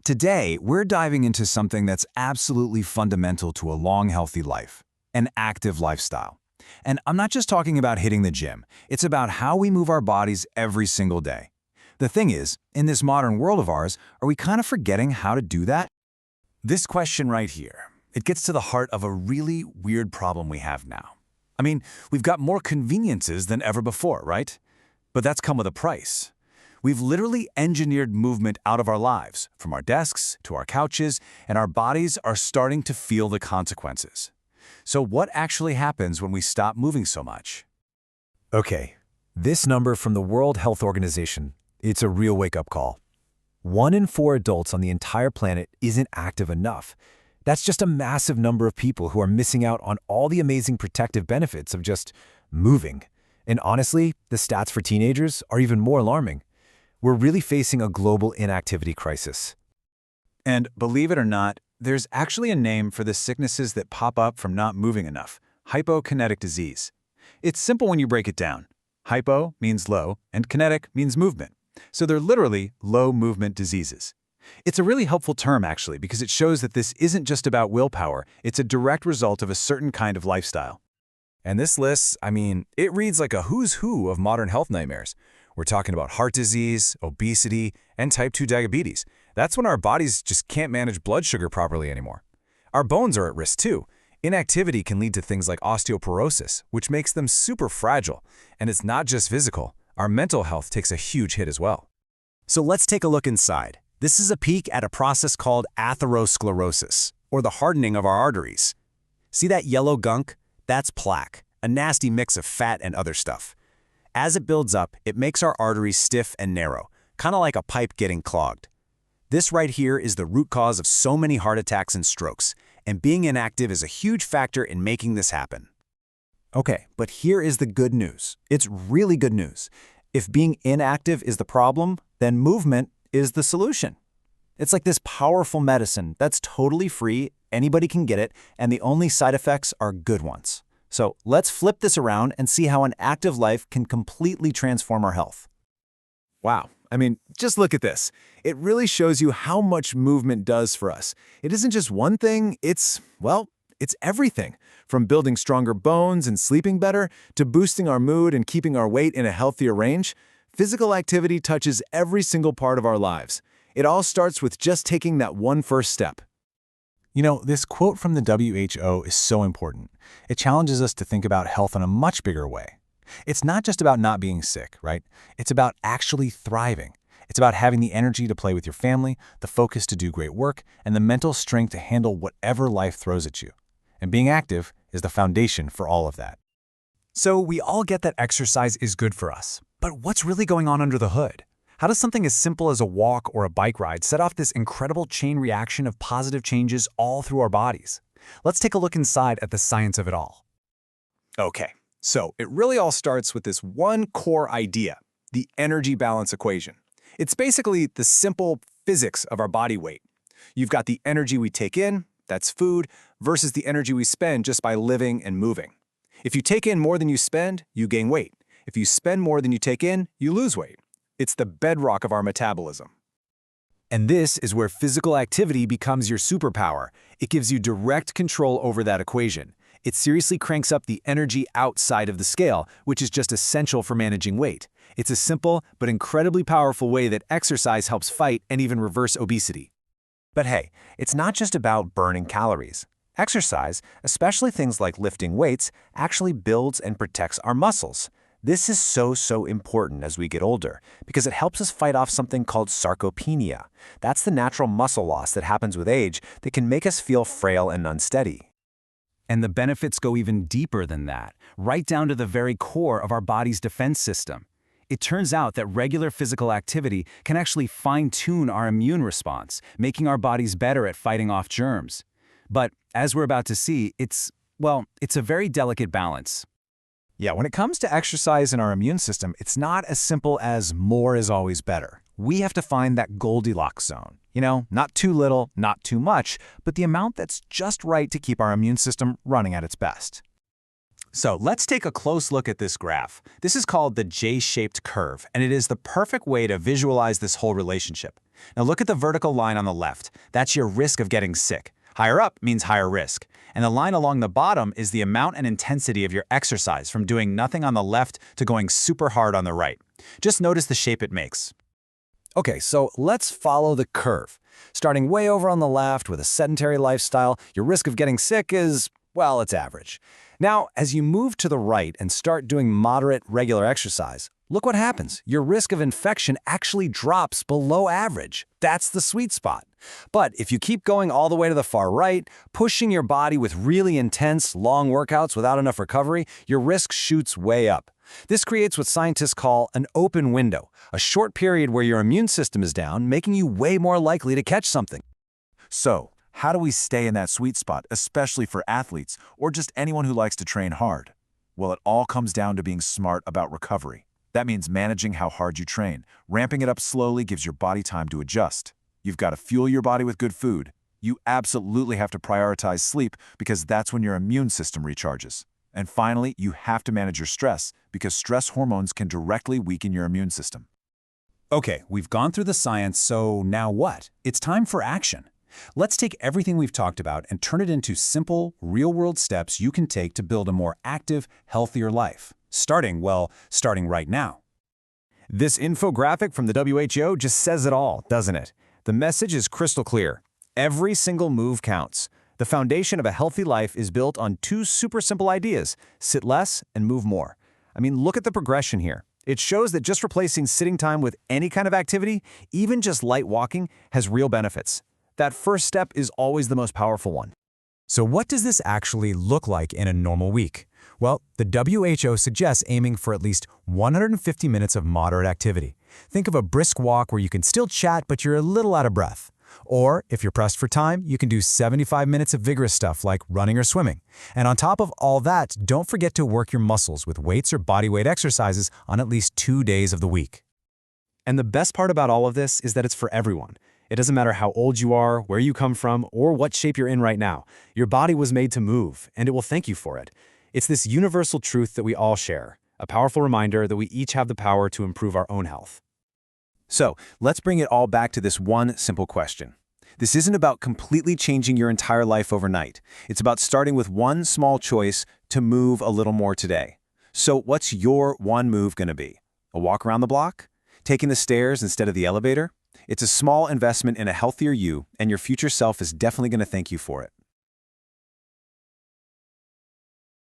Today, we're diving into something that's absolutely fundamental to a long, healthy life, an active lifestyle. And I'm not just talking about hitting the gym, it's about how we move our bodies every single day. The thing is, in this modern world of ours, are we kind of forgetting how to do that? This question right here, it gets to the heart of a really weird problem we have now. I mean, we've got more conveniences than ever before, right? But that's come with a price. We've literally engineered movement out of our lives, from our desks to our couches, and our bodies are starting to feel the consequences. So what actually happens when we stop moving so much? Okay, this number from the World Health Organization, it's a real wake-up call. 1 in 4 adults on the entire planet isn't active enough. That's just a massive number of people who are missing out on all the amazing protective benefits of just moving. And honestly, the stats for teenagers are even more alarming. We're really facing a global inactivity crisis. And believe it or not, there's actually a name for the sicknesses that pop up from not moving enough: hypokinetic disease. It's simple when you break it down. Hypo means low, and kinetic means movement. So they're literally low movement diseases. It's a really helpful term, actually, because it shows that this isn't just about willpower, it's a direct result of a certain kind of lifestyle. And this list, it reads like a who's who of modern health nightmares. We're talking about heart disease, obesity, and type 2 diabetes. That's when our bodies just can't manage blood sugar properly anymore. Our bones are at risk too. Inactivity can lead to things like osteoporosis, which makes them super fragile. And it's not just physical. Our mental health takes a huge hit as well. So let's take a look inside. This is a peek at a process called atherosclerosis, or the hardening of our arteries. See that yellow gunk? That's plaque, a nasty mix of fat and other stuff. As it builds up, it makes our arteries stiff and narrow, kind of like a pipe getting clogged. This right here is the root cause of so many heart attacks and strokes, and being inactive is a huge factor in making this happen. Okay, but here is the good news. It's really good news. If being inactive is the problem, then movement is the solution. It's like this powerful medicine that's totally free, anybody can get it, and the only side effects are good ones. So let's flip this around and see how an active life can completely transform our health. Wow. Just look at this. It really shows you how much movement does for us. It isn't just one thing, it's everything. From building stronger bones and sleeping better, to boosting our mood and keeping our weight in a healthier range, physical activity touches every single part of our lives. It all starts with just taking that one first step. You know, this quote from the WHO is so important. It challenges us to think about health in a much bigger way. It's not just about not being sick, right? It's about actually thriving. It's about having the energy to play with your family, the focus to do great work, and the mental strength to handle whatever life throws at you. And being active is the foundation for all of that. So we all get that exercise is good for us. But what's really going on under the hood? How does something as simple as a walk or a bike ride set off this incredible chain reaction of positive changes all through our bodies? Let's take a look inside at the science of it all. Okay, so it really all starts with this one core idea, the energy balance equation. It's basically the simple physics of our body weight. You've got the energy we take in, that's food, versus the energy we spend just by living and moving. If you take in more than you spend, you gain weight. If you spend more than you take in, you lose weight. It's the bedrock of our metabolism. And this is where physical activity becomes your superpower. It gives you direct control over that equation. It seriously cranks up the energy outside of the scale, which is just essential for managing weight. It's a simple but incredibly powerful way that exercise helps fight and even reverse obesity. But hey, it's not just about burning calories. Exercise, especially things like lifting weights, actually builds and protects our muscles. This is so important as we get older because it helps us fight off something called sarcopenia. That's the natural muscle loss that happens with age that can make us feel frail and unsteady. And the benefits go even deeper than that, right down to the very core of our body's defense system. It turns out that regular physical activity can actually fine-tune our immune response, making our bodies better at fighting off germs. But as we're about to see, it's a very delicate balance. Yeah, when it comes to exercise in our immune system, it's not as simple as more is always better. We have to find that Goldilocks zone. Not too little, not too much, but the amount that's just right to keep our immune system running at its best. So let's take a close look at this graph. This is called the J-shaped curve, and it is the perfect way to visualize this whole relationship. Now look at the vertical line on the left. That's your risk of getting sick. Higher up means higher risk. And the line along the bottom is the amount and intensity of your exercise from doing nothing on the left to going super hard on the right. Just notice the shape it makes. Okay, so let's follow the curve. Starting way over on the left with a sedentary lifestyle, your risk of getting sick is, well, it's average. Now, as you move to the right and start doing moderate, regular exercise, look what happens. Your risk of infection actually drops below average. That's the sweet spot. But if you keep going all the way to the far right, pushing your body with really intense, long workouts without enough recovery, your risk shoots way up. This creates what scientists call an open window, a short period where your immune system is down, making you way more likely to catch something. So, how do we stay in that sweet spot, especially for athletes or just anyone who likes to train hard? Well, it all comes down to being smart about recovery. That means managing how hard you train. Ramping it up slowly gives your body time to adjust. You've got to fuel your body with good food. You absolutely have to prioritize sleep because that's when your immune system recharges. And finally, you have to manage your stress because stress hormones can directly weaken your immune system. Okay, we've gone through the science, so now what? It's time for action. Let's take everything we've talked about and turn it into simple, real-world steps you can take to build a more active, healthier life. Starting right now. This infographic from the WHO just says it all, doesn't it? The message is crystal clear. Every single move counts. The foundation of a healthy life is built on two super simple ideas: sit less and move more. I mean, look at the progression here. It shows that just replacing sitting time with any kind of activity, even just light walking, has real benefits. That first step is always the most powerful one. So what does this actually look like in a normal week? Well, the WHO suggests aiming for at least 150 minutes of moderate activity. Think of a brisk walk where you can still chat but you're a little out of breath. Or, if you're pressed for time, you can do 75 minutes of vigorous stuff like running or swimming. And on top of all that, don't forget to work your muscles with weights or bodyweight exercises on at least 2 days of the week. And the best part about all of this is that it's for everyone. It doesn't matter how old you are, where you come from, or what shape you're in right now. Your body was made to move, and it will thank you for it. It's this universal truth that we all share, a powerful reminder that we each have the power to improve our own health. So, let's bring it all back to this one simple question. This isn't about completely changing your entire life overnight. It's about starting with one small choice to move a little more today. So, what's your one move going to be? A walk around the block? Taking the stairs instead of the elevator? It's a small investment in a healthier you, and your future self is definitely going to thank you for it.